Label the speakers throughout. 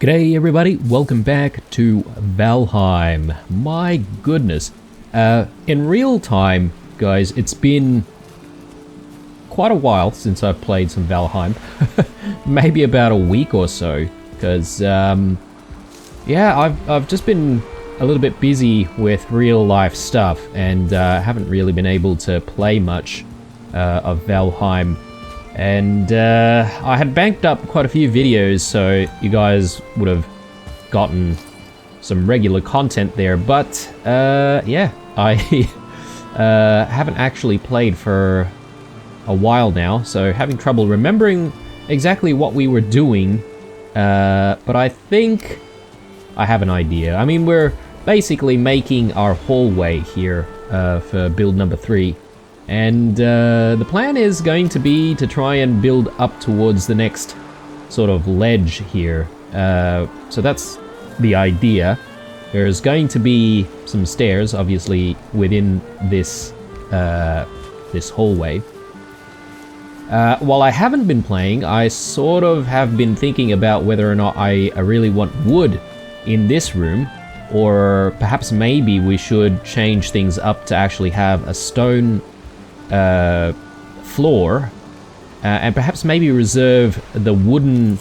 Speaker 1: G'day everybody, welcome back to Valheim. My goodness, in real time, guys, it's been quite a while since I've played some Valheim. Maybe about a week or so, because, yeah, I've just been a little bit busy with real life stuff, and haven't really been able to play much of Valheim. And I had banked up quite a few videos, so you guys would have gotten some regular content there, but yeah, I haven't actually played for a while now, so having trouble remembering exactly what we were doing, but I think I have an idea. I mean, we're basically making our hallway here for build number 3. And the plan is going to be to try and build up towards the next sort of ledge here. So that's the idea. There's going to be some stairs, obviously, within this this hallway. While I haven't been playing, I sort of have been thinking about whether or not I really want wood in this room, or perhaps maybe we should change things up to actually have a stone floor, and perhaps maybe reserve the wooden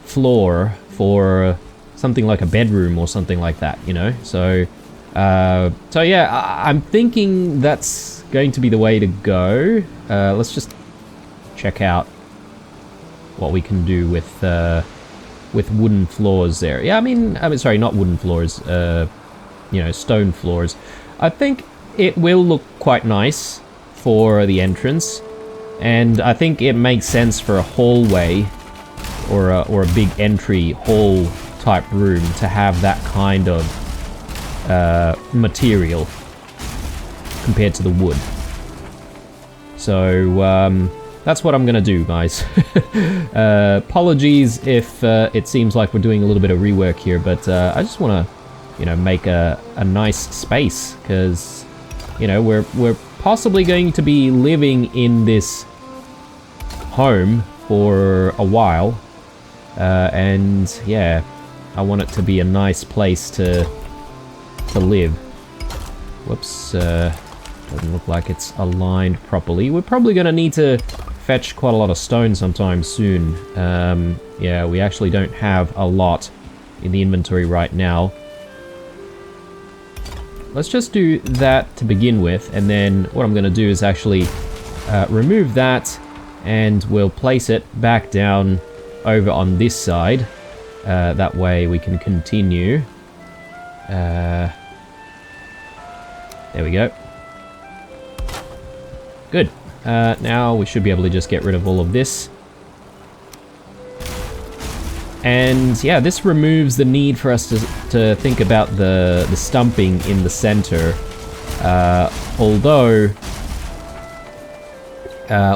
Speaker 1: floor for something like a bedroom or something like that, you know? So yeah, I'm thinking that's going to be the way to go. Let's just check out what we can do with wooden floors there. Yeah, I mean, sorry, not wooden floors, you know, stone floors. I think it will look quite nice for the entrance, and I think it makes sense for a hallway or a big entry hall type room to have that kind of material compared to the wood. So that's what I'm gonna do, guys. Apologies if it seems like we're doing a little bit of rework here, but I just want to, you know, make a nice space, because, you know, we're possibly going to be living in this home for a while, and yeah, I want it to be a nice place to live. Whoops, doesn't look like it's aligned properly. We're probably going to need to fetch quite a lot of stone sometime soon. Yeah, we actually don't have a lot in the inventory right now. Let's just do that to begin with, and then what I'm going to do is actually remove that, and we'll place it back down over on this side. That way we can continue. There we go. Good. Now we should be able to just get rid of all of this. And yeah, this removes the need for us to think about the stumping in the center. Although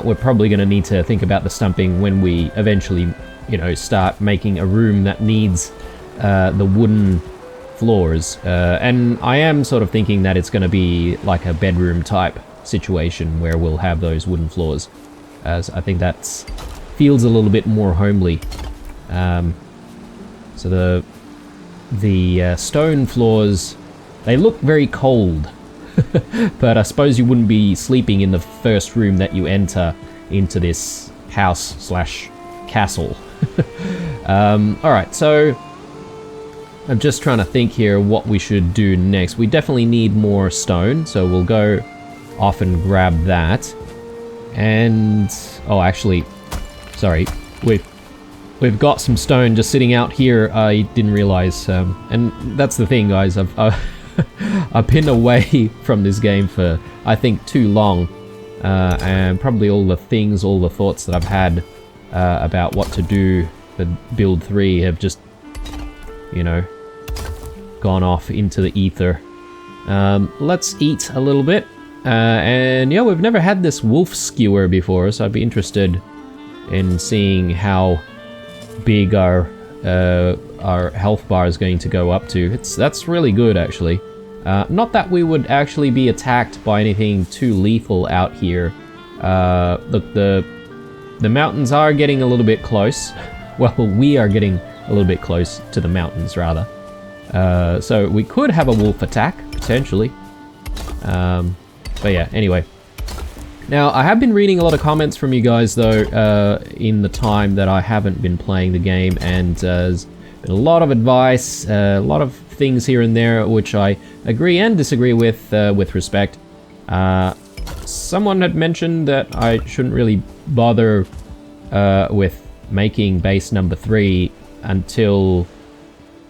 Speaker 1: we're probably going to need to think about the stumping when we eventually, you know, start making a room that needs the wooden floors. And I am sort of thinking that it's going to be like a bedroom type situation where we'll have those wooden floors, as I think that feels a little bit more homely. So the stone floors, they look very cold, but I suppose you wouldn't be sleeping in the first room that you enter into this house slash castle. Alright, so I'm just trying to think here what we should do next. We definitely need more stone, so we'll go off and grab that. And oh, actually, sorry, we've got some stone just sitting out here. I didn't realize, and that's the thing, guys. I've been away from this game for, I think, too long, and probably all the thoughts that I've had about what to do for build 3 have just, you know, gone off into the ether. Let's eat a little bit. And yeah, we've never had this wolf skewer before, so I'd be interested in seeing how big our health bar is going to go up to. That's really good, actually. Not that we would actually be attacked by anything too lethal out here. Look, the mountains are getting a little bit close. Well, we are getting a little bit close to the mountains, rather. So we could have a wolf attack, potentially. But yeah, anyway. Now, I have been reading a lot of comments from you guys, though, in the time that I haven't been playing the game, and there's been a lot of advice, a lot of things here and there, which I agree and disagree with respect. Someone had mentioned that I shouldn't really bother with making base number 3 until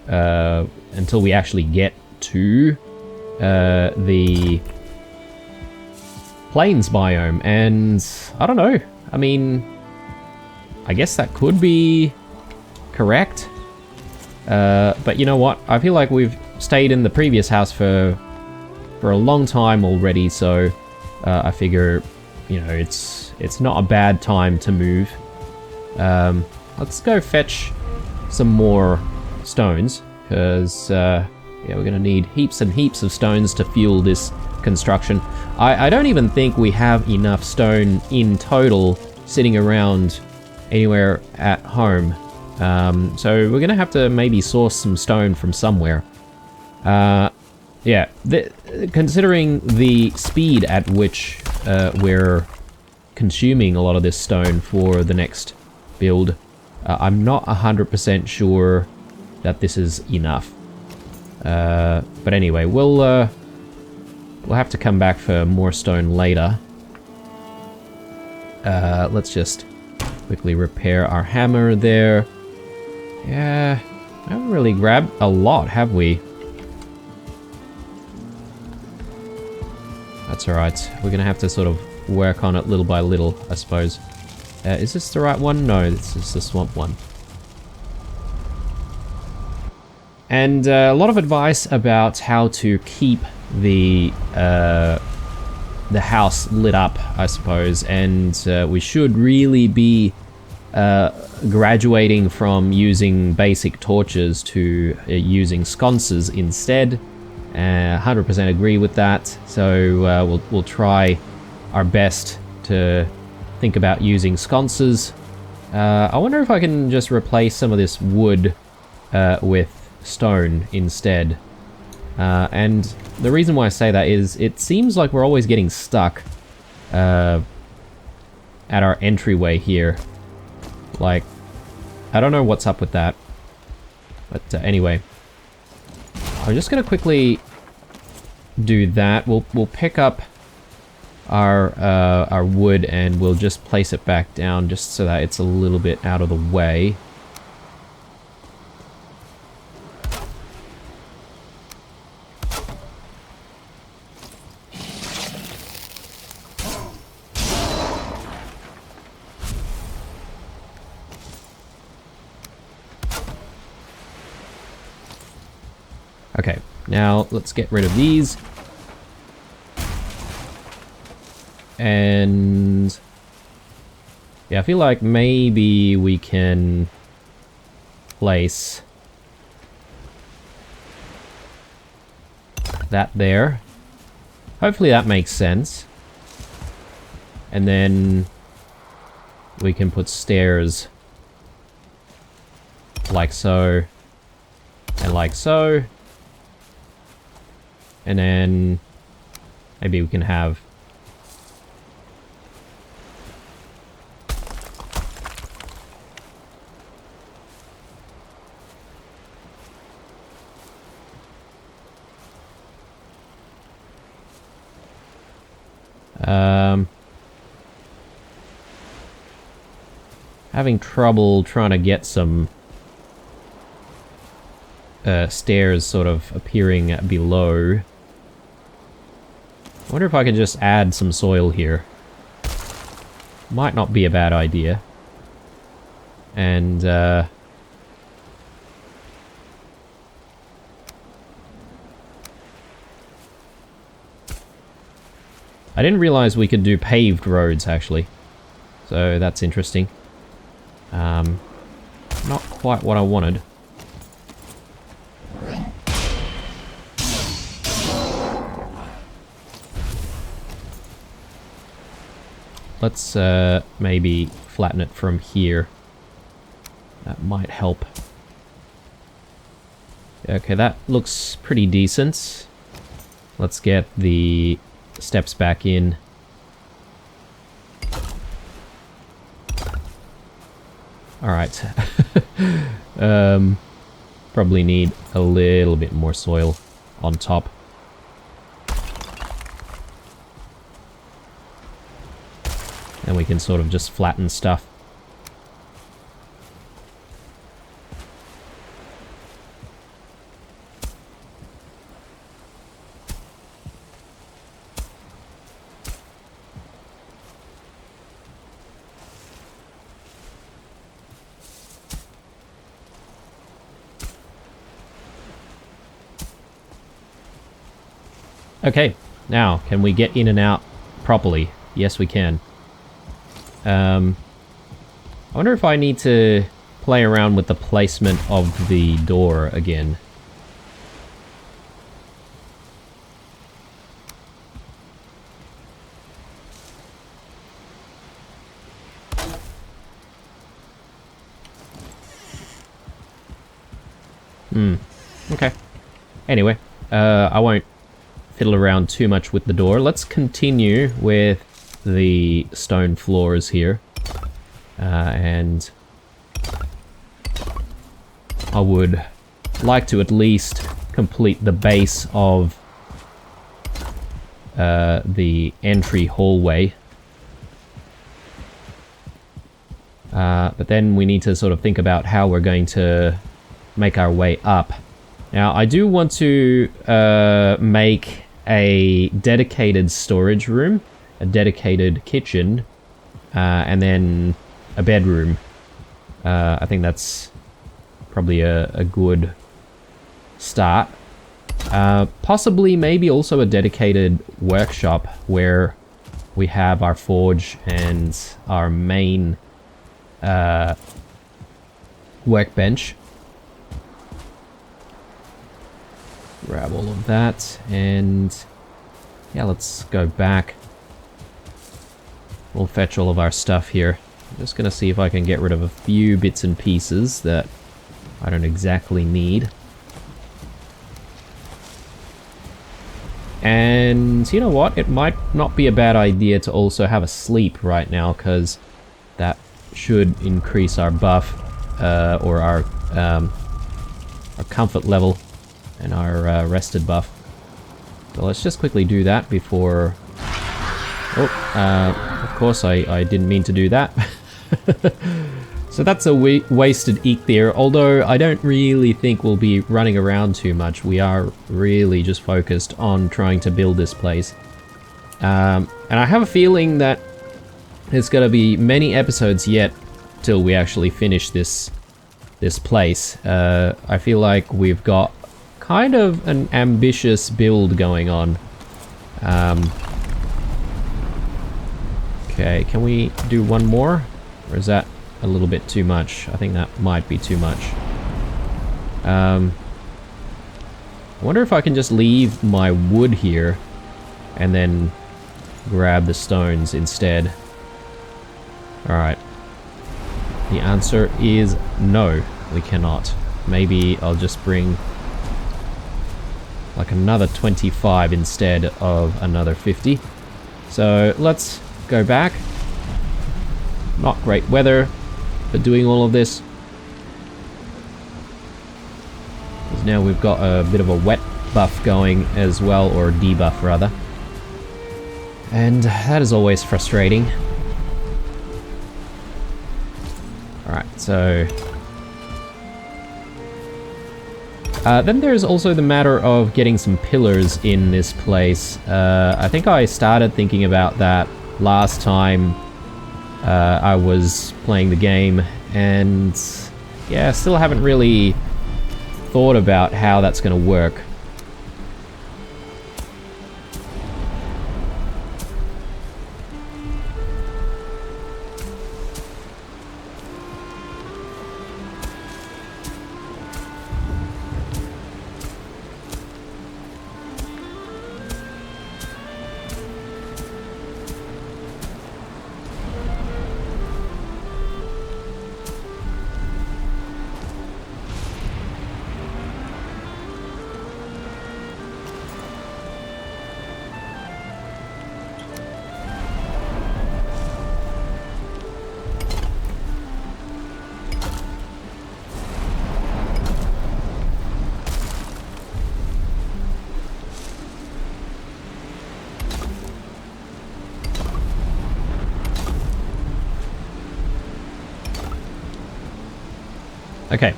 Speaker 1: we actually get to the plains biome, and I don't know. I mean, I guess that could be correct, but you know what? I feel like we've stayed in the previous house for a long time already, so I figure, you know, it's not a bad time to move. Let's go fetch some more stones, because yeah, we're gonna need heaps and heaps of stones to fuel this construction. I don't even think we have enough stone in total sitting around anywhere at home. So we're gonna have to maybe source some stone from somewhere. Yeah, considering the speed at which we're consuming a lot of this stone for the next build, I'm not 100% sure that this is enough. But anyway, we'll have to come back for more stone later. Let's just quickly repair our hammer there. Yeah, I haven't really grabbed a lot, have we? That's alright. We're gonna have to sort of work on it little by little, I suppose. Is this the right one? No, this is the swamp one. And a lot of advice about how to keep the house lit up, I suppose, and we should really be graduating from using basic torches to using sconces instead. 100% agree with that, so we'll try our best to think about using sconces. I wonder if I can just replace some of this wood with stone instead. And the reason why I say that is it seems like we're always getting stuck at our entryway here. Like, I don't know what's up with that. But anyway, I'm just gonna quickly do that. We'll pick up our wood and we'll just place it back down just so that it's a little bit out of the way. Okay, now let's get rid of these. And yeah, I feel like maybe we can place that there. Hopefully that makes sense. And then we can put stairs like so and like so. And then maybe we can have having trouble trying to get some stairs sort of appearing below. I wonder if I could just add some soil here. Might not be a bad idea. And I didn't realize we could do paved roads, actually. So that's interesting. Not quite what I wanted. Let's maybe flatten it from here. That might help. Okay, that looks pretty decent. Let's get the steps back in. Alright. Probably need a little bit more soil on top. And we can sort of just flatten stuff. Okay, now, can we get in and out properly? Yes, we can. I wonder if I need to play around with the placement of the door again. Okay. Anyway, I won't fiddle around too much with the door. Let's continue with the stone floors here. And I would like to at least complete the base of the entry hallway. But then we need to sort of think about how we're going to make our way up. Now, I do want to make a dedicated storage room, a dedicated kitchen, and then a bedroom. I think that's probably a good start. Possibly maybe also a dedicated workshop where we have our forge and our main workbench. Grab all of that, and yeah, let's go back. We'll fetch all of our stuff here. I'm just gonna see if I can get rid of a few bits and pieces that I don't exactly need. And you know what? It might not be a bad idea to also have a sleep right now, because that should increase our buff, or our comfort level. And our rested buff. So let's just quickly do that before... Oh, of course I didn't mean to do that. So that's a wasted eek there, although I don't really think we'll be running around too much. We are really just focused on trying to build this place. And I have a feeling that there's going to be many episodes yet till we actually finish this place. I feel like we've got kind of an ambitious build going on. Okay, can we do one more? Or is that a little bit too much? I think that might be too much. I wonder if I can just leave my wood here and then grab the stones instead. Alright. The answer is no, we cannot. Maybe I'll just bring like another 25 instead of another 50. So let's go back. Not great weather for doing all of this. Because now we've got a bit of a wet buff going as well, or debuff rather. And that is always frustrating. Alright, so... then there's also the matter of getting some pillars in this place. I think I started thinking about that last time I was playing the game, and yeah, still haven't really thought about how that's going to work. Okay.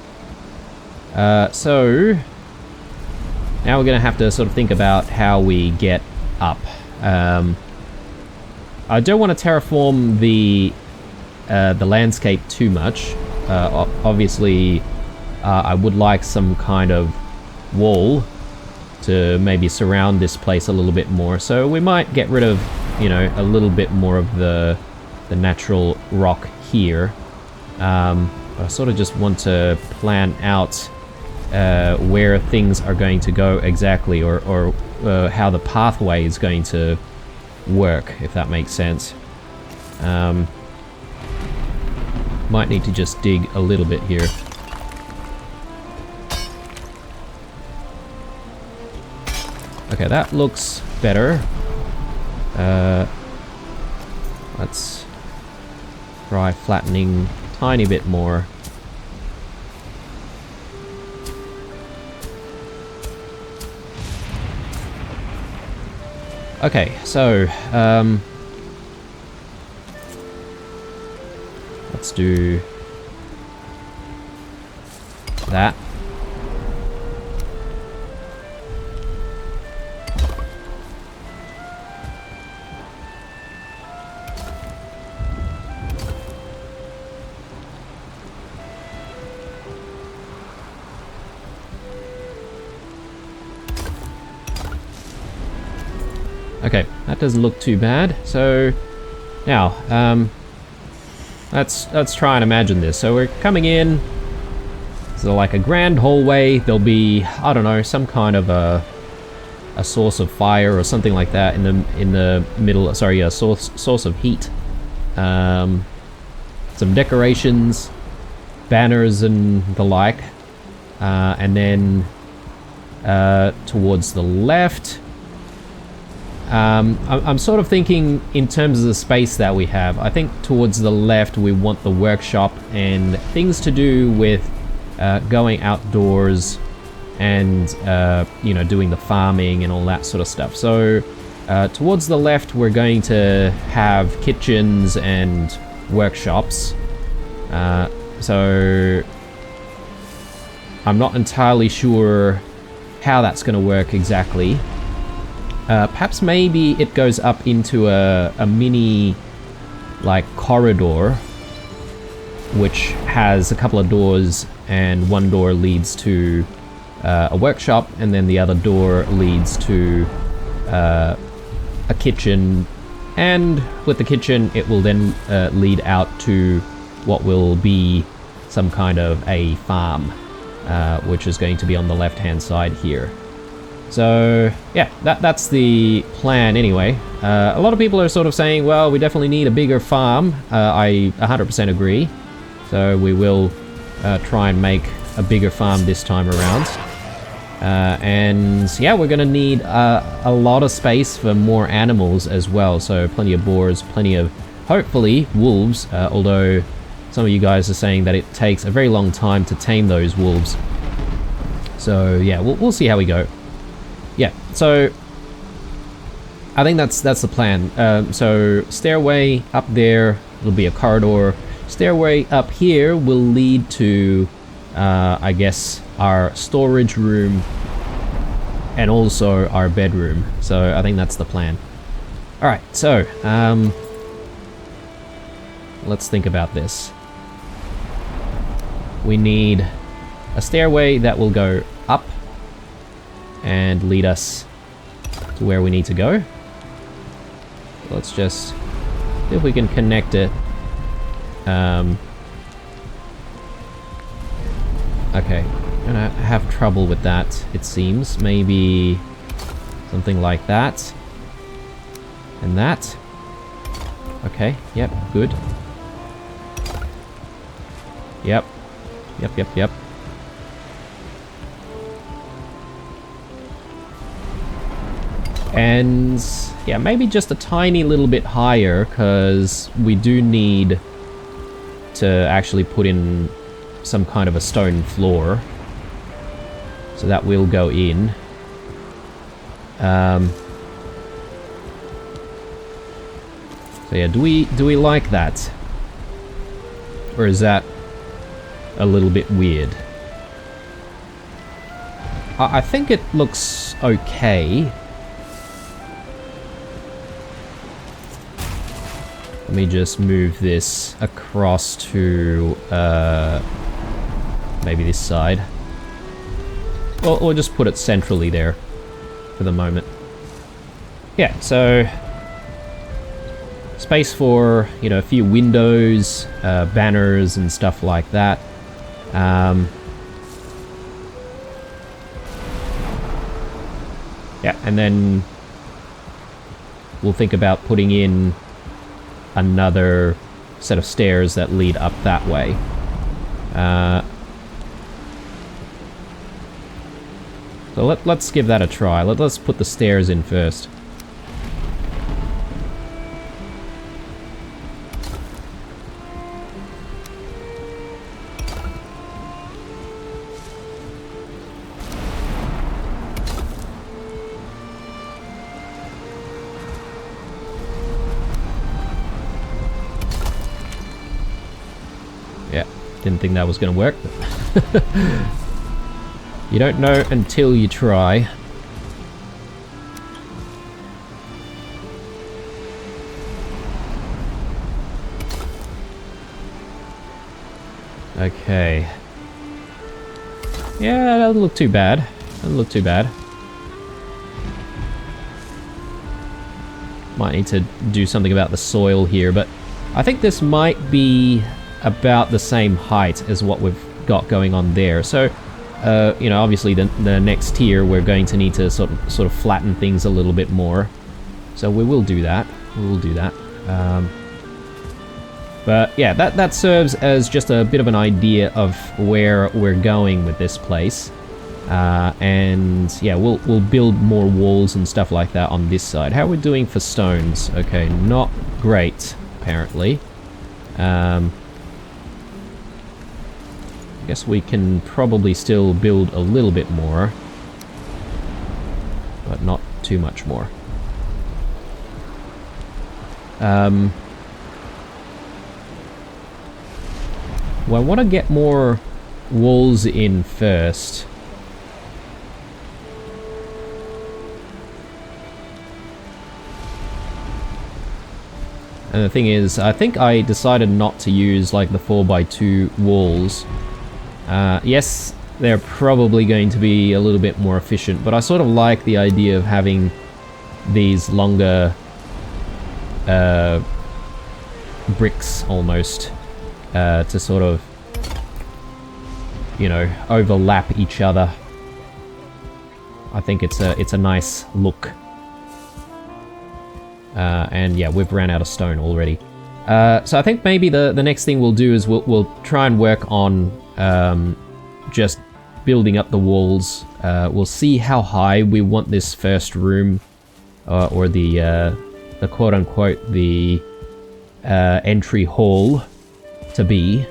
Speaker 1: So now we're going to have to sort of think about how we get up. I don't want to terraform the landscape too much. Obviously, I would like some kind of wall to maybe surround this place a little bit more. So we might get rid of, you know, a little bit more of the natural rock here. I sort of just want to plan out where things are going to go exactly, or how the pathway is going to work, if that makes sense. Might need to just dig a little bit here. Okay, that looks better. Let's try flattening a tiny bit more. Okay, so let's do that. Okay, that doesn't look too bad. So now, let's try and imagine this. So we're coming in. So like a grand hallway. There'll be, I don't know, some kind of a source of fire or something like that in the middle. Sorry, a source of heat. Some decorations, banners and the like, and then towards the left. I'm sort of thinking in terms of the space that we have. I think towards the left we want the workshop and things to do with going outdoors and you know, doing the farming and all that sort of stuff. So towards the left we're going to have kitchens and workshops. So I'm not entirely sure how that's going to work exactly. Perhaps maybe it goes up into a mini, like, corridor, which has a couple of doors, and one door leads to a workshop, and then the other door leads to a kitchen, and with the kitchen it will then lead out to what will be some kind of a farm, which is going to be on the left-hand side here. So yeah, that's the plan anyway. A lot of people are sort of saying, well, we definitely need a bigger farm. I 100% agree. So we will try and make a bigger farm this time around. And yeah, we're going to need a lot of space for more animals as well. So plenty of boars, plenty of, hopefully, wolves. Although some of you guys are saying that it takes a very long time to tame those wolves. So yeah, we'll see how we go. Yeah, so I think that's the plan. So stairway up there, it'll be a corridor. Stairway up here will lead to, I guess, our storage room and also our bedroom. So I think that's the plan. All right, so let's think about this. We need a stairway that will go up and lead us to where we need to go. Let's just see if we can connect it. Okay, I'm gonna have trouble with that, it seems. Maybe something like that. And that. Okay, yep, good. Yep. Yep. And yeah, maybe just a tiny little bit higher, because we do need to actually put in some kind of a stone floor. So that will go in. So yeah, do we like that? Or is that a little bit weird. I think it looks okay. Let me just move this across to maybe this side. Or just put it centrally there for the moment. Yeah, so space for, you know, a few windows, banners and stuff like that. Yeah, and then we'll think about putting in another set of stairs that lead up that way. So let's give that a try. Let's put the stairs in first. Yeah, didn't think that was going to work. You don't know until you try. Okay. Yeah, that doesn't look too bad. Doesn't look too bad. Might need to do something about the soil here, but I think this might be about the same height as what we've got going on there. So, you know, obviously the next tier we're going to need to sort of flatten things a little bit more. So we will do that. We will do that. But yeah, that serves as just a bit of an idea of where we're going with this place. And yeah, we'll build more walls and stuff like that on this side. How are we doing for stones? Okay, not great, apparently. I guess we can probably still build a little bit more, but not too much more. Well, I want to get more walls in first. And the thing is, I think I decided not to use like the 4x2 walls. Yes, they're probably going to be a little bit more efficient, but I sort of like the idea of having these longer bricks almost to sort of, you know, overlap each other. I think it's a nice look. And yeah, we've ran out of stone already. So I think maybe the next thing we'll do is we'll try and work on just building up the walls. We'll see how high we want this first room, or the quote-unquote the entry hall to be,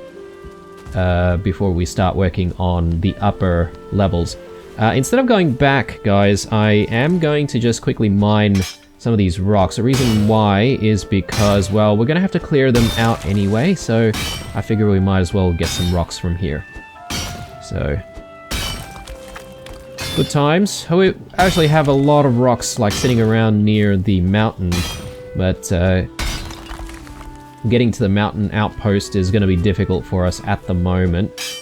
Speaker 1: before we start working on the upper levels. Instead of going back, guys, I am going to just quickly mine some of these rocks. The reason why is because, well, we're gonna have to clear them out anyway, so I figure we might as well get some rocks from here. So, good times. We actually have a lot of rocks like sitting around near the mountain, but getting to the mountain outpost is gonna be difficult for us at the moment.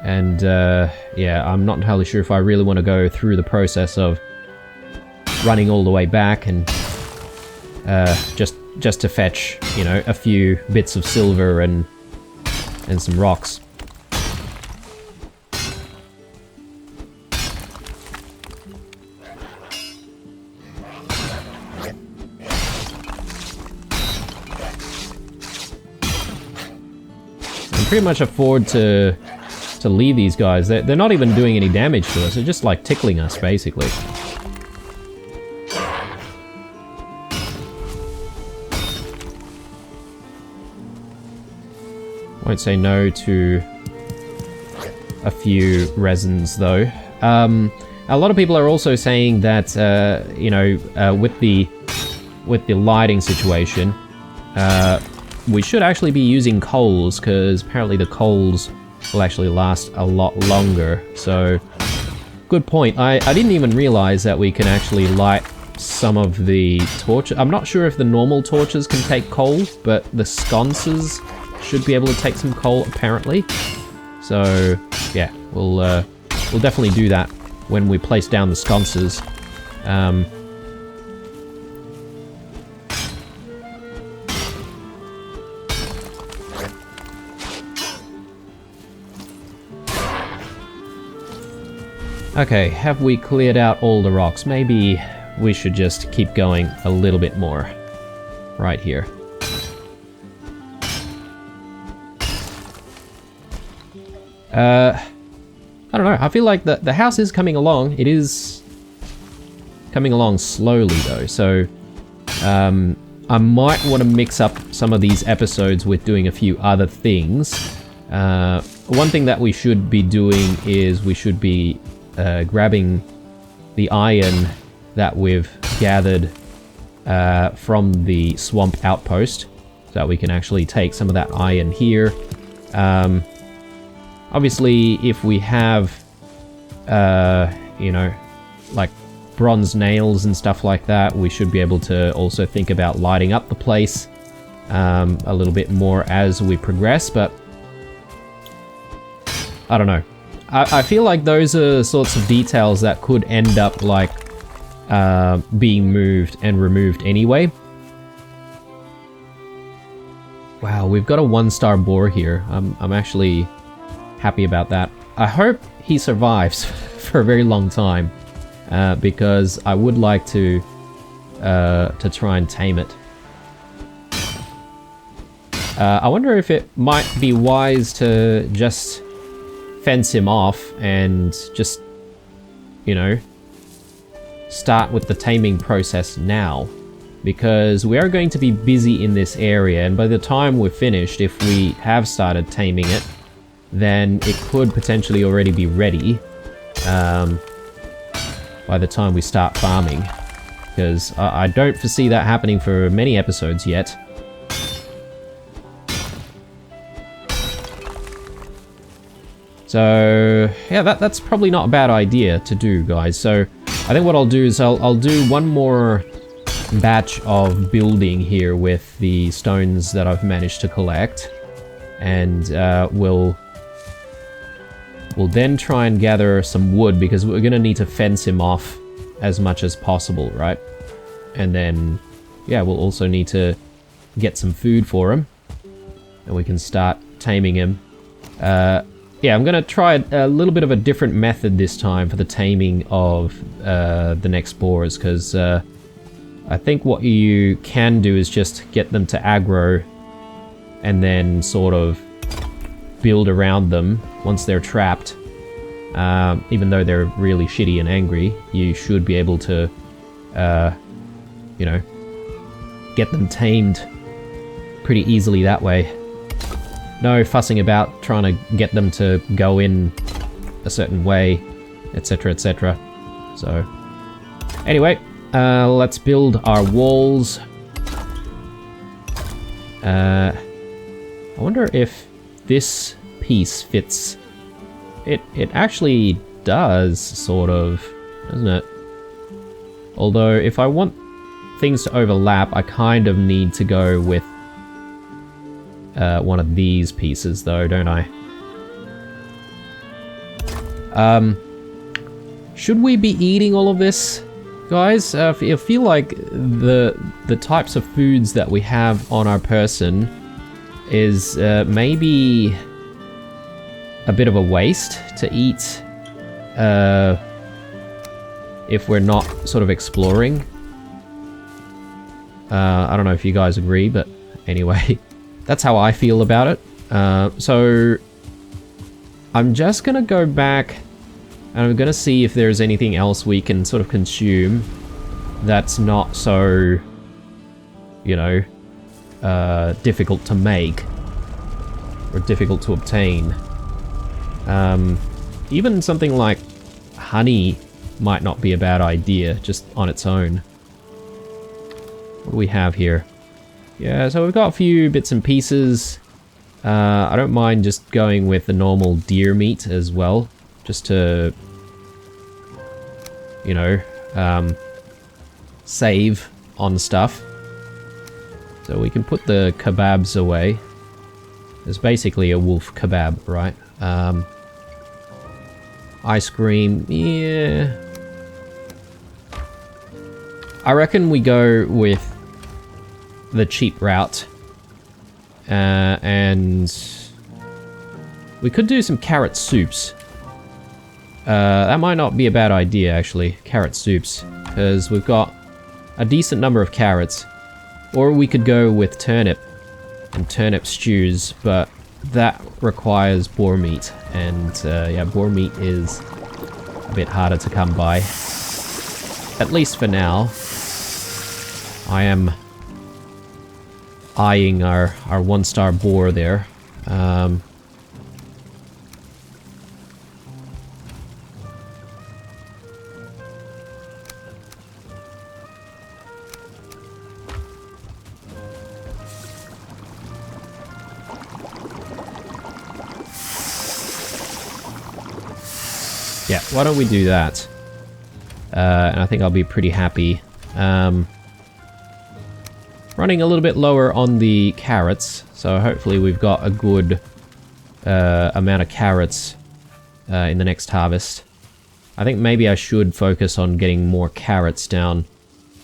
Speaker 1: And yeah, I'm not entirely sure if I really want to go through the process of running all the way back and just to fetch, you know, a few bits of silver and some rocks. I can pretty much afford to leave these guys. They're not even doing any damage to us. They're just like tickling us, basically. Won't say no to a few resins, though. A lot of people are also saying that, you know, with the lighting situation, we should actually be using coals, because apparently the coals will actually last a lot longer. So, good point. I didn't even realize that we can actually light some of the torches. I'm not sure if the normal torches can take coal, but the sconces should be able to take some coal, apparently. So, yeah, we'll definitely do that when we place down the sconces. Okay, have we cleared out all the rocks? Maybe we should just keep going a little bit more. Right here. I don't know, I feel like the house is coming along. It is coming along slowly though, so I might want to mix up some of these episodes with doing a few other things. One thing that we should be doing is we should be grabbing the iron that we've gathered from the swamp outpost, so that we can actually take some of that iron here. Obviously, if we have, you know, like bronze nails and stuff like that, we should be able to also think about lighting up the place a little bit more as we progress, but I don't know. I feel like those are sorts of details that could end up like being moved and removed anyway. Wow, we've got a 1-star boar here. I'm actually happy about that. I hope he survives for a very long time, because I would like to try and tame it. I wonder if it might be wise to just fence him off and just, you know, start with the taming process now, because we are going to be busy in this area, and by the time we're finished, if we have started taming it, then it could potentially already be ready by the time we start farming, because I don't foresee that happening for many episodes yet. So yeah, that's probably not a bad idea to do, guys. So I think what I'll do is I'll do one more batch of building here with the stones that I've managed to collect, and we'll then try and gather some wood, because we're gonna need to fence him off as much as possible, right? And then yeah, we'll also need to get some food for him, and we can start taming him. Yeah, I'm gonna try a little bit of a different method this time for the taming of the next boars, because I think what you can do is just get them to aggro and then sort of build around them once they're trapped. Even though they're really shitty and angry, you should be able to, you know, get them tamed pretty easily that way. No fussing about trying to get them to go in a certain way, etc, etc. So, anyway, let's build our walls. I wonder if this piece fits. It actually does, sort of, doesn't it? Although, if I want things to overlap, I kind of need to go with one of these pieces, though, don't I? Should we be eating all of this, guys? I feel like the types of foods that we have on our person is maybe a bit of a waste to eat if we're not sort of exploring. I don't know if you guys agree, but anyway, that's how I feel about it. So I'm just gonna go back and I'm gonna see if there's anything else we can sort of consume that's not so, you know, difficult to make or difficult to obtain. Even something like honey might not be a bad idea just on its own. What do we have here? Yeah, so we've got a few bits and pieces. I don't mind just going with the normal deer meat as well, just to, you know, save on stuff. So we can put the kebabs away. It's basically a wolf kebab, right? Ice cream, yeah. I reckon we go with the cheap route. And we could do some carrot soups. That might not be a bad idea, actually, carrot soups, because we've got a decent number of carrots. Or we could go with turnip and turnip stews, but that requires boar meat, and yeah, boar meat is a bit harder to come by. At least for now. I am eyeing our one-star boar there. Yeah, why don't we do that? And I think I'll be pretty happy. Running a little bit lower on the carrots, so hopefully we've got a good amount of carrots in the next harvest. I think maybe I should focus on getting more carrots down.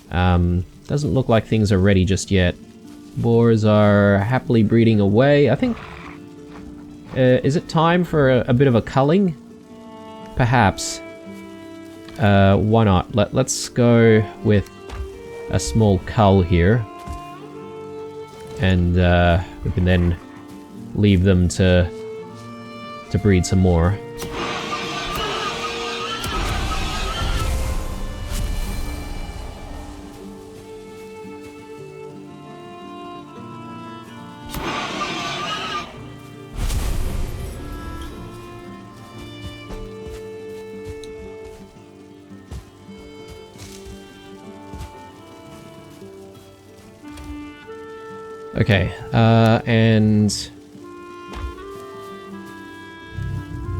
Speaker 1: Doesn't look like things are ready just yet. Boars are happily breeding away. I think... is it time for a bit of a culling? Perhaps. Why not? Let's go with a small cull here. And we can then leave them to breed some more. Okay, and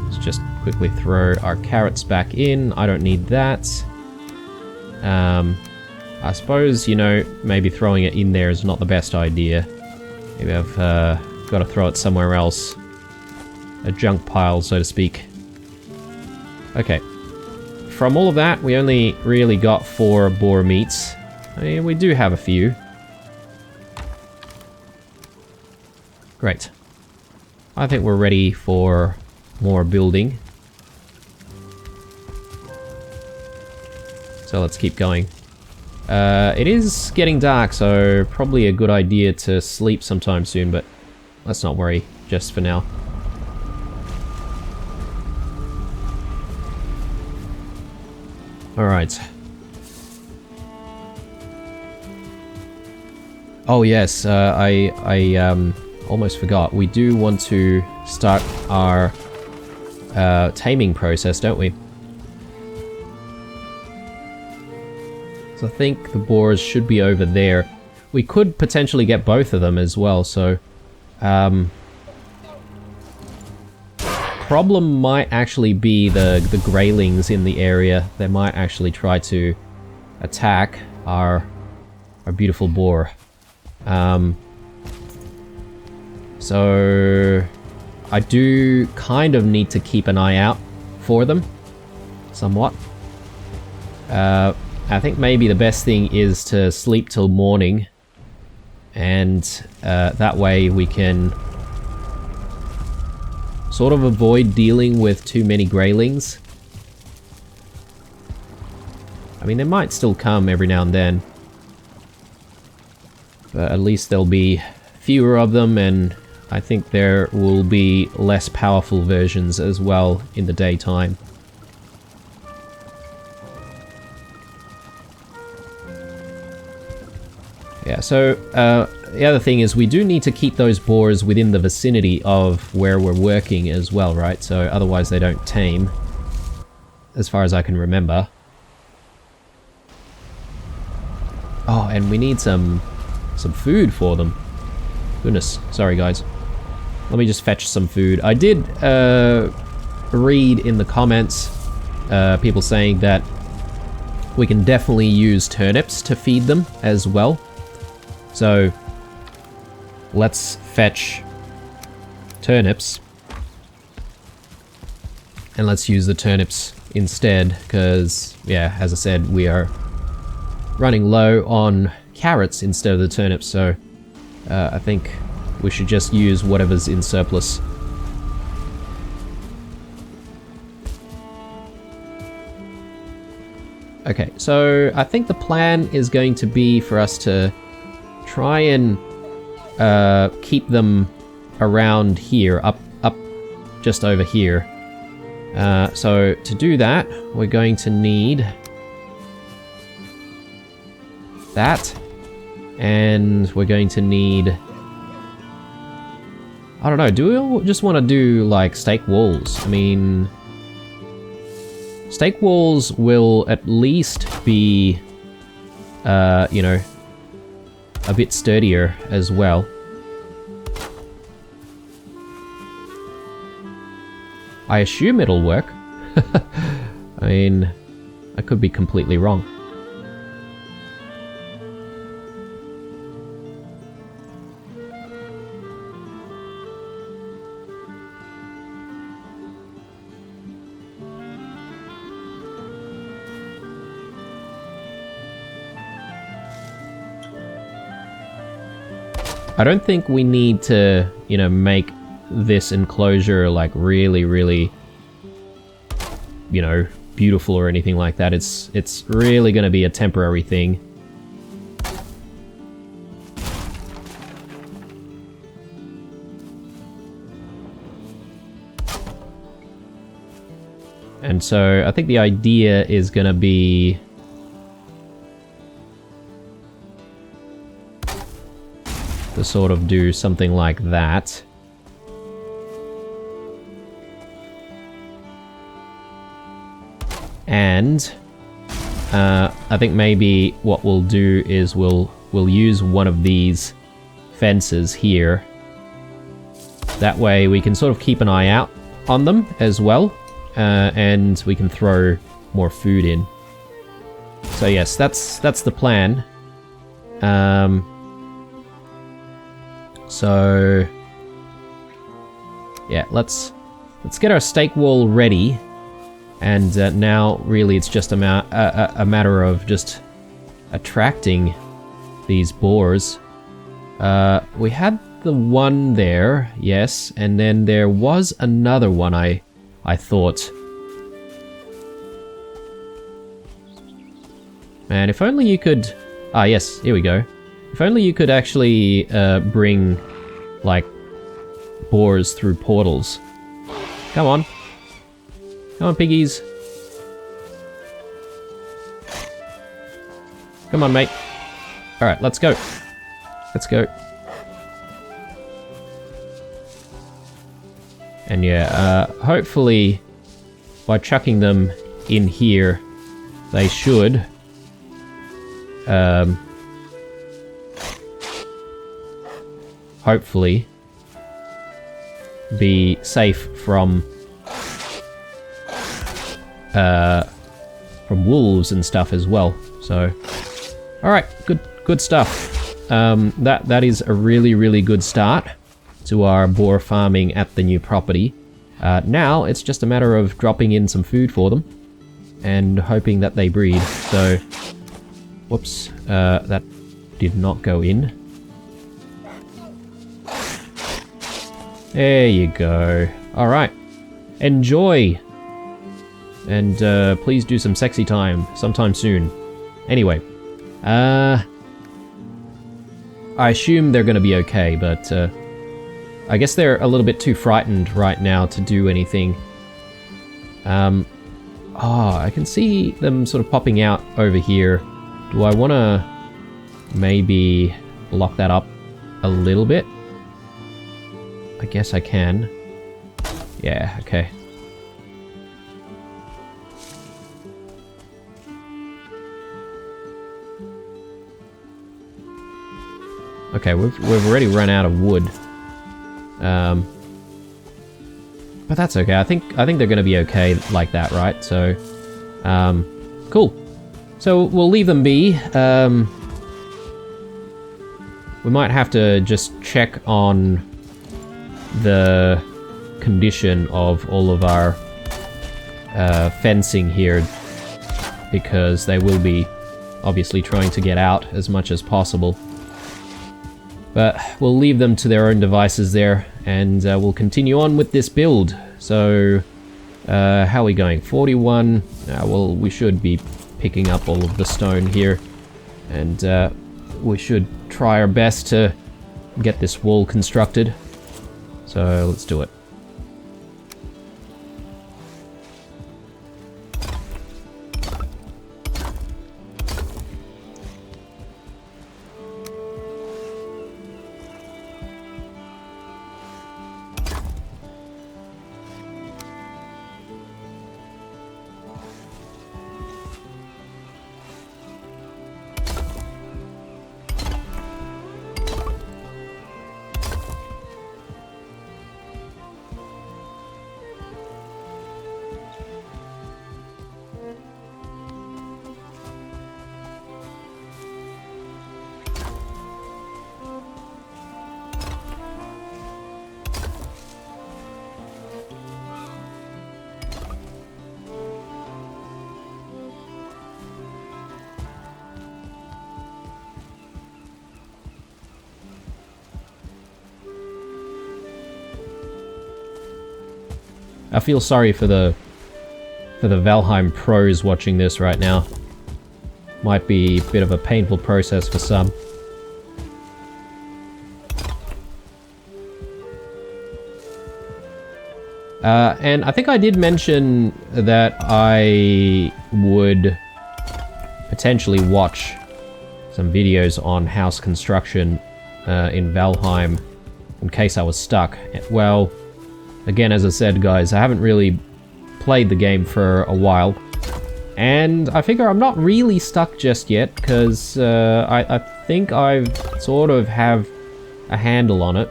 Speaker 1: let's just quickly throw our carrots back in. I don't need that. I suppose, you know, maybe throwing it in there is not the best idea. Maybe I've got to throw it somewhere else. A junk pile, so to speak. Okay. From all of that, we only really got 4 boar meats. I mean, we do have a few. Great. I think we're ready for more building. So let's keep going. It is getting dark, so probably a good idea to sleep sometime soon, but let's not worry just for now. Alright. Oh yes, I almost forgot. We do want to start our taming process, don't we? So I think the boars should be over there. We could potentially get both of them as well, so... problem might actually be the greylings in the area. They might actually try to attack our beautiful boar. So I do kind of need to keep an eye out for them, somewhat. I think maybe the best thing is to sleep till morning, and that way we can sort of avoid dealing with too many greylings. I mean, they might still come every now and then, but at least there'll be fewer of them, and I think there will be less powerful versions as well in the daytime. Yeah, so the other thing is we do need to keep those boars within the vicinity of where we're working as well, right? So otherwise they don't tame, as far as I can remember. Oh, and we need some some food for them. Goodness, sorry guys. Let me just fetch some food. I did read in the comments people saying that we can definitely use turnips to feed them as well. So let's fetch turnips. And let's use the turnips instead, because, yeah, as I said, we are running low on carrots instead of the turnips, so I think we should just use whatever's in surplus. Okay, so I think the plan is going to be for us to try and keep them around here, up just over here. So to do that, we're going to need that, and we're going to need, I don't know, do we all just want to do like stake walls? I mean, stake walls will at least be, you know, a bit sturdier as well. I assume it'll work. I mean, I could be completely wrong. I don't think we need to, you know, make this enclosure like really, you know, beautiful or anything like that. It's really going to be a temporary thing. And so I think the idea is going to be to sort of do something like that. And I think maybe what we'll do is we'll use one of these fences here. That way we can sort of keep an eye out on them as well, and we can throw more food in. So yes, that's the plan. So yeah, let's get our stake wall ready. And now, really, it's just a matter of just attracting these boars. We had the one there, yes, and then there was another one, I thought. Man, if only you could... Ah, yes, here we go. If only you could actually bring, like, boars through portals. Come on. Come on, piggies. Come on, mate. Alright, let's go. Let's go. And yeah, hopefully by chucking them in here, they should hopefully be safe from wolves and stuff as well. So, all right, good stuff. That is a really good start to our boar farming at the new property. Now it's just a matter of dropping in some food for them and hoping that they breed. So, whoops, that did not go in. There you go. All right, enjoy. And please do some sexy time sometime soon. Anyway, I assume they're going to be okay, but I guess they're a little bit too frightened right now to do anything. I can see them sort of popping out over here. Do I want to maybe lock that up a little bit? I guess I can. Yeah, okay. Okay, we've already run out of wood. But that's okay. I think they're going to be okay like that, right? So, cool. So we'll leave them be. We might have to just check on the condition of all of our fencing here, because they will be obviously trying to get out as much as possible. But we'll leave them to their own devices there, and we'll continue on with this build. So, how are we going? 41. Well, we should be picking up all of the stone here, and we should try our best to get this wall constructed. So, let's do it. I feel sorry for the Valheim pros watching this right now. Might be a bit of a painful process for some. And I think I did mention that I would potentially watch some videos on house construction in Valheim in case I was stuck. Well, again, as I said, guys, I haven't really played the game for a while, and I figure I'm not really stuck just yet, because I think I sort of have a handle on it.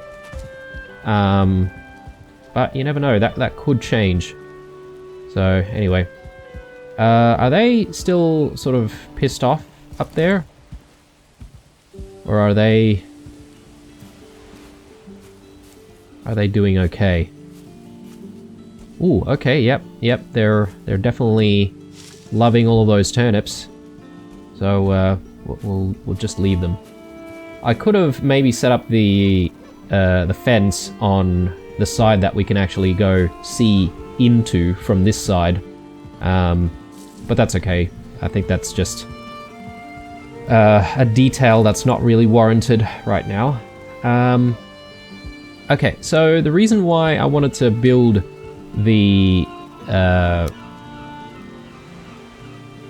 Speaker 1: But you never know, that could change. So, anyway. Are they still sort of pissed off up there? Or are they doing okay? Ooh, okay, yep, they're definitely loving all of those turnips. So we'll just leave them. I could have maybe set up the fence on the side that we can actually go see into from this side, but that's okay. I think that's just a detail that's not really warranted right now. Okay, so the reason why I wanted to build the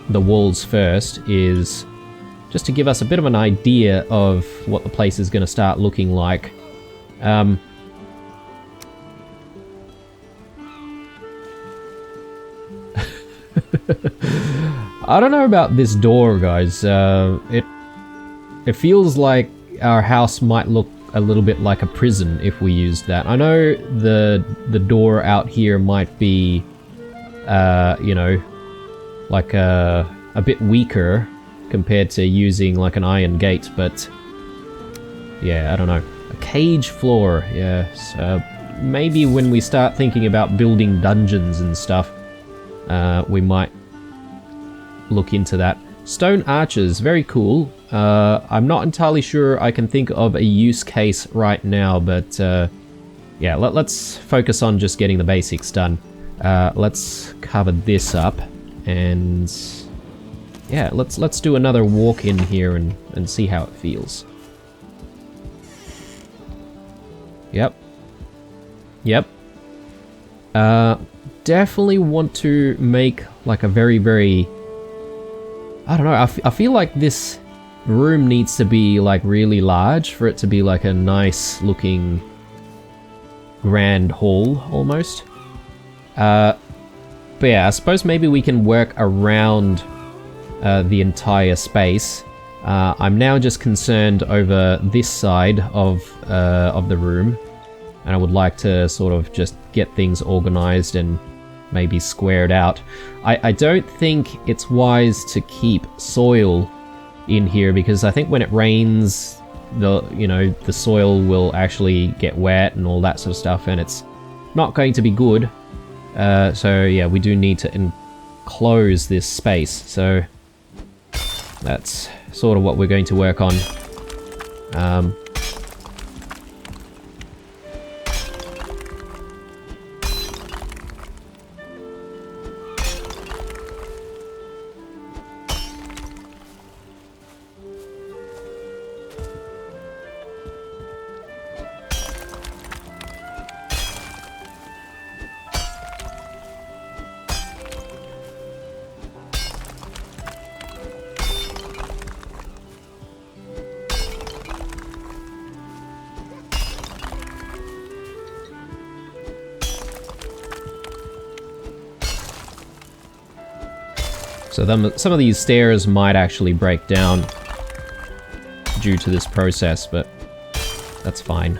Speaker 1: walls first is just to give us a bit of an idea of what the place is going to start looking like. I don't know about this door, guys. It feels like our house might look a little bit like a prison if we used that. I know the door out here might be, you know, like a bit weaker compared to using like an iron gate, but yeah, I don't know. A cage floor, yes. Maybe when we start thinking about building dungeons and stuff, we might look into that. Stone arches, very cool. I'm not entirely sure I can think of a use case right now, but yeah, let's focus on just getting the basics done. Let's cover this up, and yeah, let's do another walk in here and see how it feels. Yep. Definitely want to make like a very, I don't know, I feel like this room needs to be like really large for it to be like a nice looking grand hall almost. But yeah, I suppose maybe we can work around the entire space. I'm now just concerned over this side of the room, and I would like to sort of just get things organized and maybe squared out. I don't think it's wise to keep soil in here, because I think when it rains, the soil will actually get wet and all that sort of stuff, and it's not going to be good. So yeah, we do need to enclose this space. So that's sort of what we're going to work on. So some of these stairs might actually break down due to this process, but that's fine.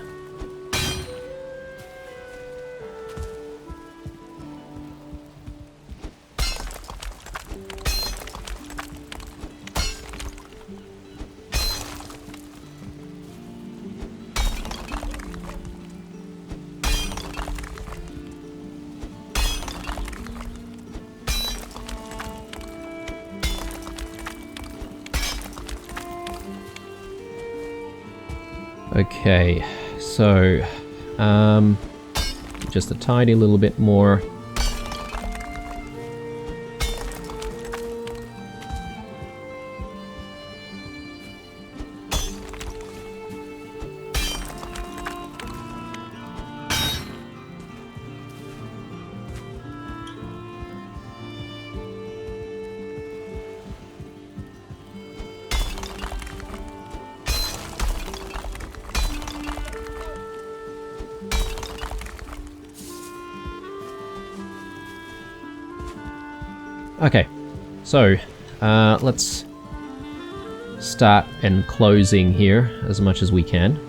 Speaker 1: Okay, so just a tiny little bit more. Okay, so let's start enclosing here as much as we can.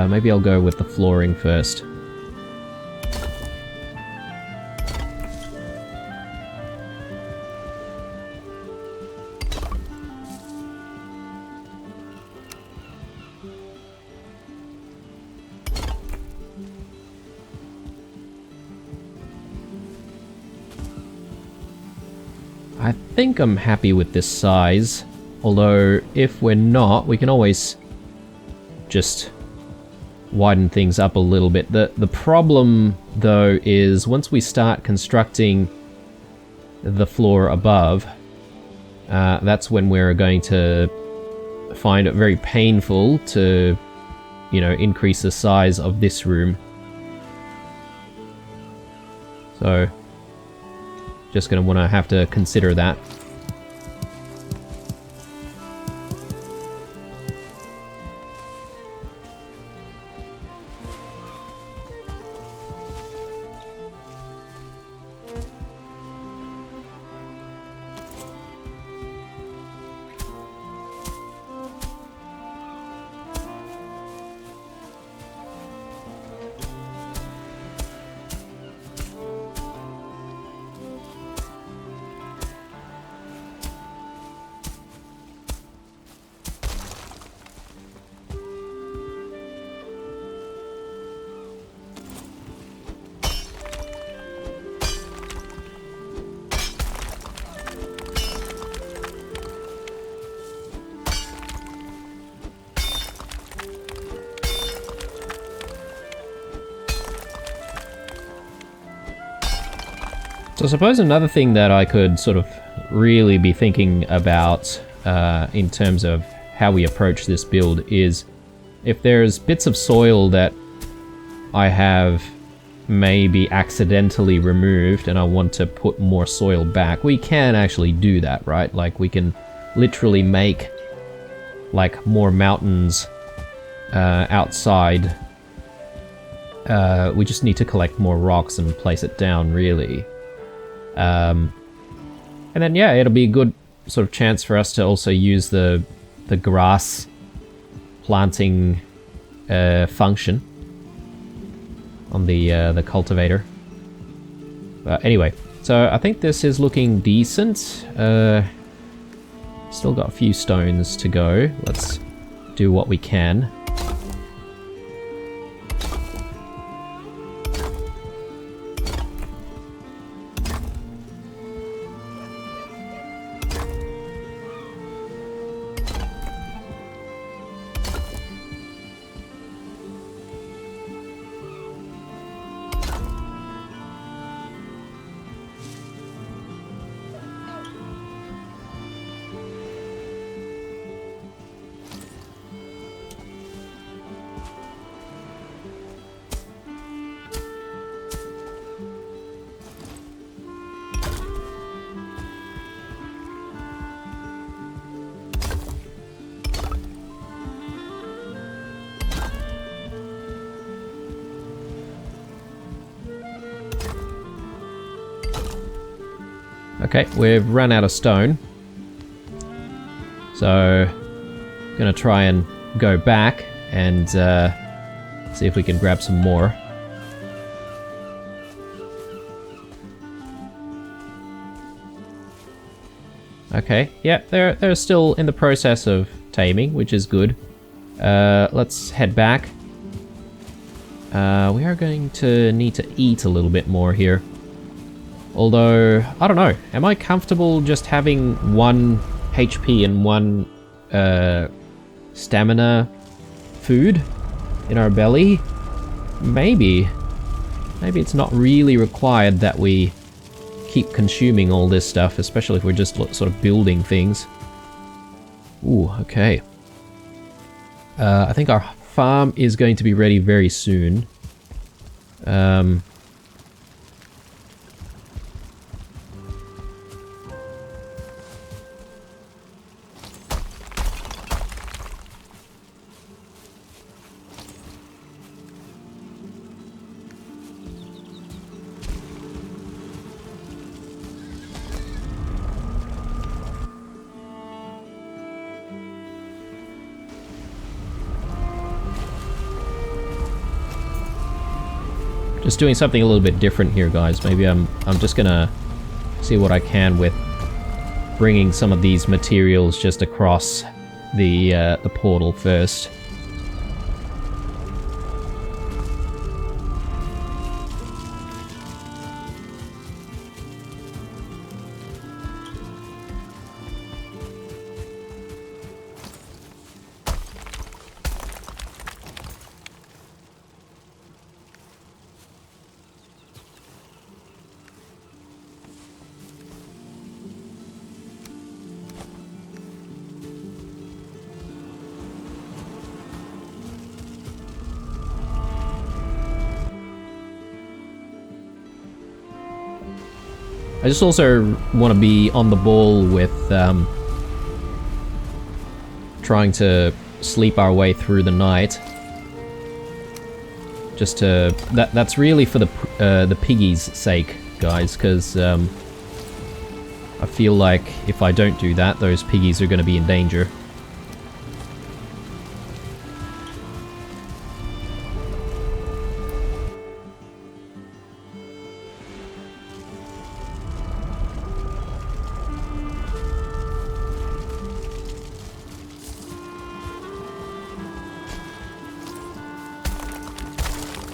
Speaker 1: Maybe I'll go with the flooring first. I think I'm happy with this size, although if we're not, we can always just widen things up a little bit. The problem, though, is once we start constructing the floor above, that's when we're going to find it very painful to, increase the size of this room. So just going to want to have to consider that. So I suppose another thing that I could sort of really be thinking about in terms of how we approach this build is if there's bits of soil that I have maybe accidentally removed and I want to put more soil back, we can actually do that, right? Like we can literally make like more mountains outside We just need to collect more rocks and place it down, really. And then, yeah, it'll be a good sort of chance for us to also use the grass planting function on the cultivator. But anyway, so I think this is looking decent. Still got a few stones to go. Let's do what we can. Okay, we've run out of stone. So, gonna try and go back and see if we can grab some more. Okay, yeah, they're still in the process of taming, which is good. Let's head back. We are going to need to eat a little bit more here. Although, I don't know, am I comfortable just having 1 HP and 1 stamina food in our belly? Maybe. Maybe it's not really required that we keep consuming all this stuff, especially if we're just sort of building things. Ooh, okay. I think our farm is going to be ready very soon. Just doing something a little bit different here, guys. Maybe I'm just gonna see what I can with bringing some of these materials just across the portal first. I just also want to be on the ball with trying to sleep our way through the night. Just to that's really for the piggies' sake, guys, because I feel like if I don't do that, those piggies are going to be in danger.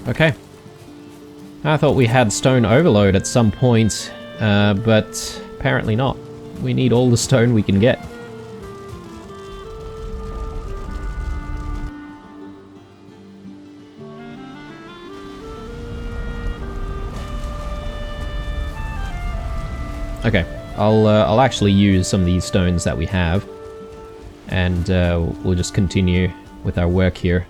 Speaker 1: Okay. I thought we had stone overload at some point, but apparently not. We need all the stone we can get. Okay, I'll actually use some of these stones that we have, and we'll just continue with our work here.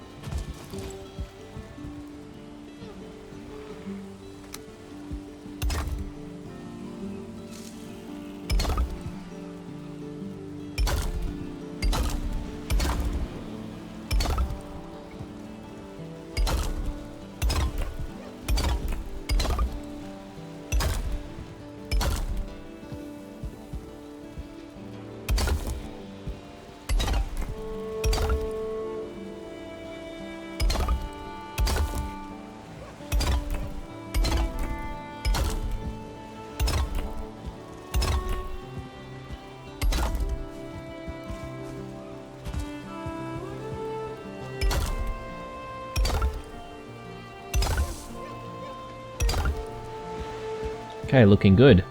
Speaker 1: Okay, looking good.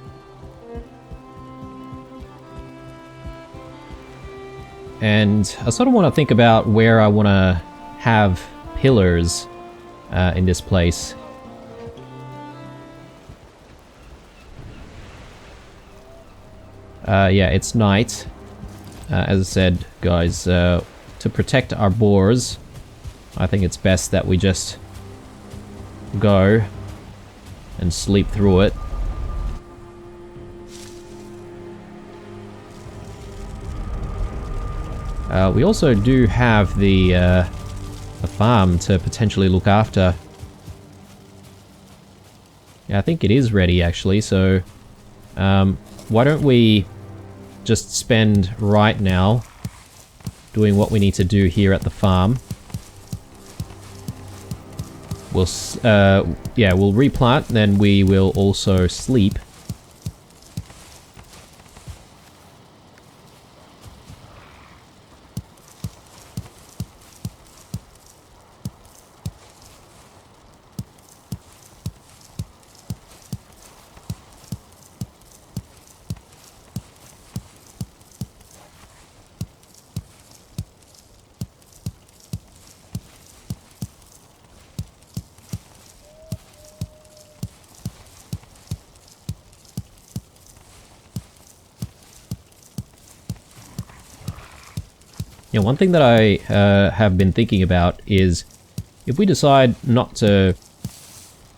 Speaker 1: And I sort of want to think about where I want to have pillars in this place. Yeah, it's night. As I said, guys, to protect our boars, I think it's best that we just go and sleep through it. We also do have the farm to potentially look after. Yeah, I think it is ready actually, so why don't we just spend right now doing what we need to do here at the farm. Yeah, we'll replant, then we will also sleep. You know, one thing that I have been thinking about is if we decide not to,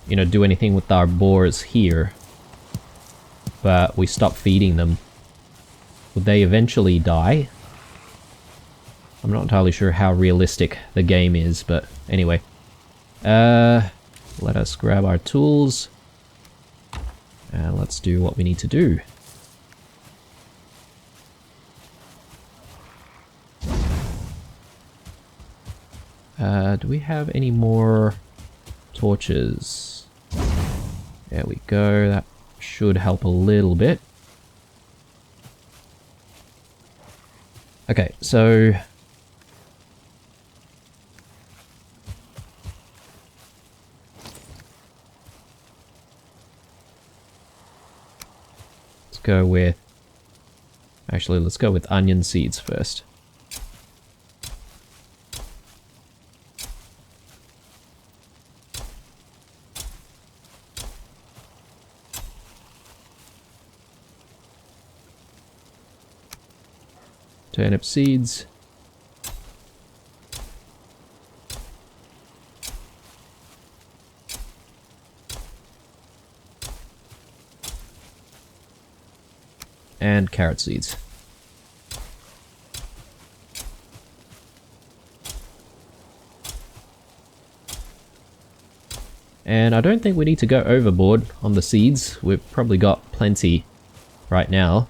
Speaker 1: you know, do anything with our boars here, but we stop feeding them, would they eventually die? I'm not entirely sure how realistic the game is, but anyway. Let us grab our tools and let's do what we need to do. Do we have any more torches? There we go, that should help a little bit. Okay, so let's go with, actually let's go with onion seeds first. Turnip seeds. And carrot seeds. And I don't think we need to go overboard on the seeds. We've probably got plenty right now.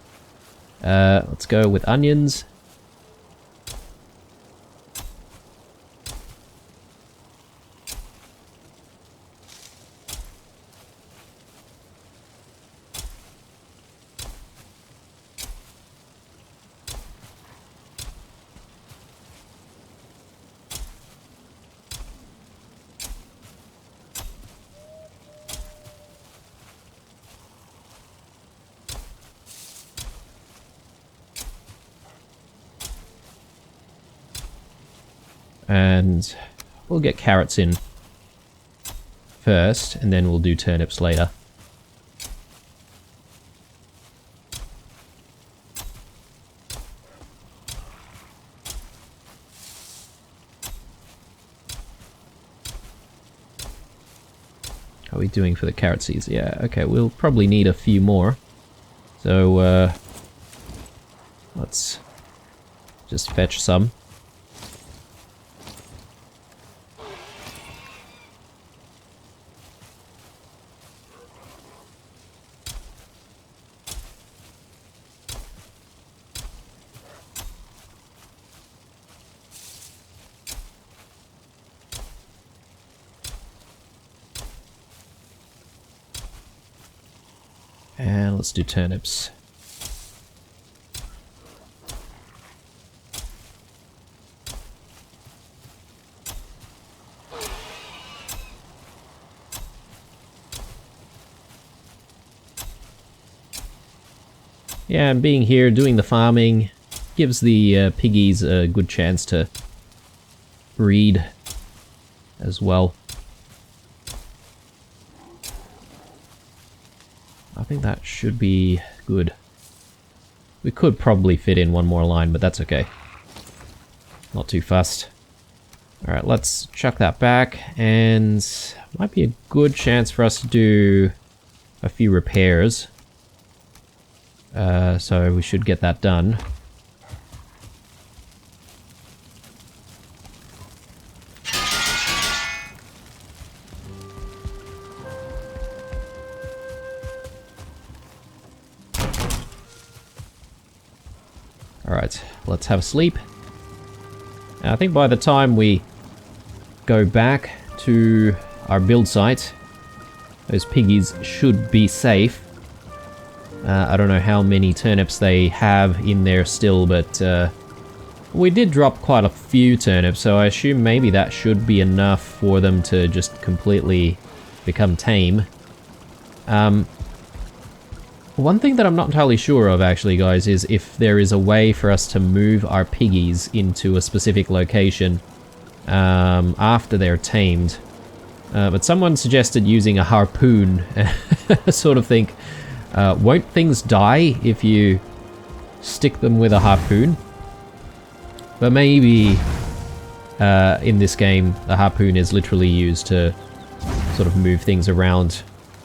Speaker 1: Let's go with onions. And we'll get carrots in first, and then we'll do turnips later. How are we doing for the carrot seeds? Yeah, okay, we'll probably need a few more. So, let's just fetch some. And let's do turnips. Yeah, and being here, doing the farming, gives the piggies a good chance to breed as well. I think that should be good. We could probably fit in one more line, but that's okay. Not too fussed. Alright, let's chuck that back, and might be a good chance for us to do a few repairs. So we should get that done. Alright, let's have a sleep. I think by the time we go back to our build site, those piggies should be safe. I don't know how many turnips they have in there still, but we did drop quite a few turnips, so I assume maybe that should be enough for them to just completely become tame. One thing that I'm not entirely sure of, actually, guys, is if there is a way for us to move our piggies into a specific location after they're tamed. But someone suggested using a harpoon. I sort of think, won't things die if you stick them with a harpoon? But maybe in this game, the harpoon is literally used to sort of move things around,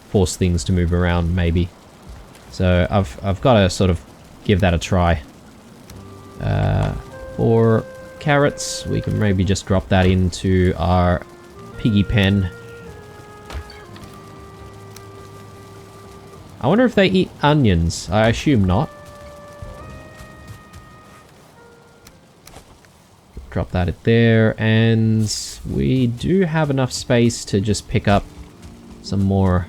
Speaker 1: force things to move around, maybe. So I've got to sort of give that a try. For carrots, we can maybe just drop that into our piggy pen. I wonder if they eat onions. I assume not. Drop that in there, and we do have enough space to just pick up some more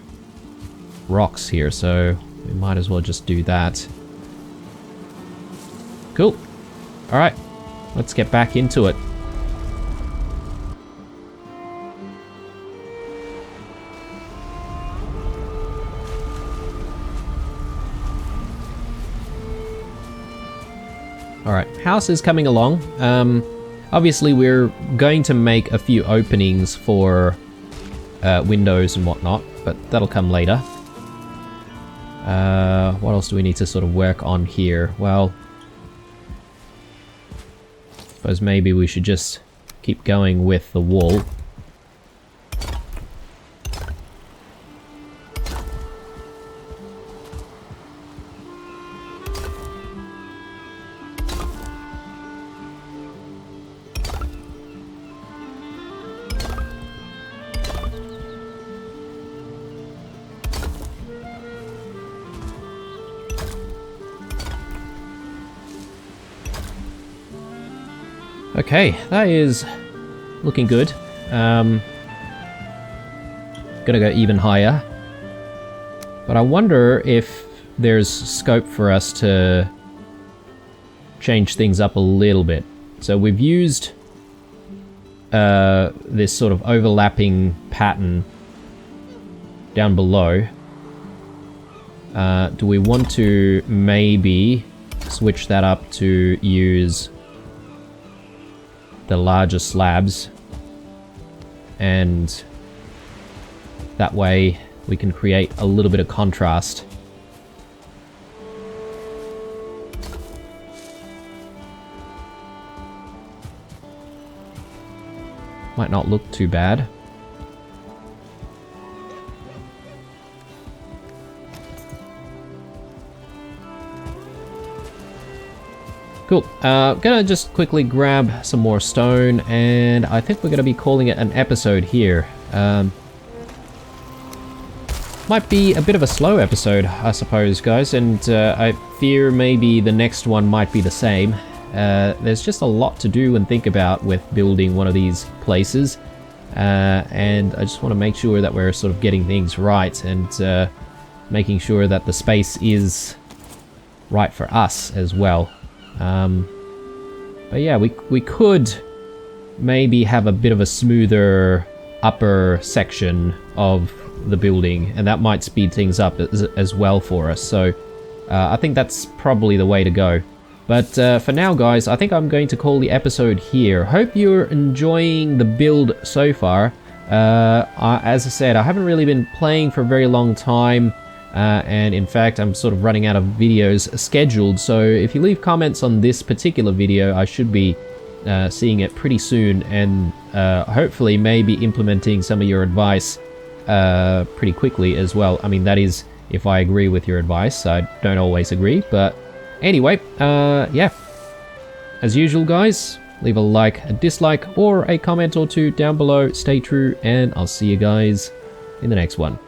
Speaker 1: rocks here, so we might as well just do that. Cool. Alright, let's get back into it. Alright, house is coming along. Obviously we're going to make a few openings for windows and whatnot, but that'll come later. What else do we need to sort of work on here? Well, I suppose maybe we should just keep going with the wall. Okay, that is looking good. Gonna go even higher. But I wonder if there's scope for us to change things up a little bit. So we've used this sort of overlapping pattern down below. Do we want to maybe switch that up to use the larger slabs, and that way we can create a little bit of contrast. Might not look too bad. Cool. Gonna just quickly grab some more stone, and I think we're gonna be calling it an episode here. Might be a bit of a slow episode, I suppose, guys, and I fear maybe the next one might be the same. There's just a lot to do and think about with building one of these places, and I just want to make sure that we're sort of getting things right, and making sure that the space is right for us as well. But yeah, we could maybe have a bit of a smoother upper section of the building, and that might speed things up as well for us. So I think that's probably the way to go. But for now, guys, I think I'm going to call the episode here. Hope you're enjoying the build so far. As I said, I haven't really been playing for a very long time, and in fact, I'm sort of running out of videos scheduled. So if you leave comments on this particular video, I should be seeing it pretty soon, and hopefully maybe implementing some of your advice pretty quickly as well. I mean, that is if I agree with your advice. I don't always agree, but anyway, yeah. As usual, guys, leave a like, a dislike, or a comment or two down below. Stay true, and I'll see you guys in the next one.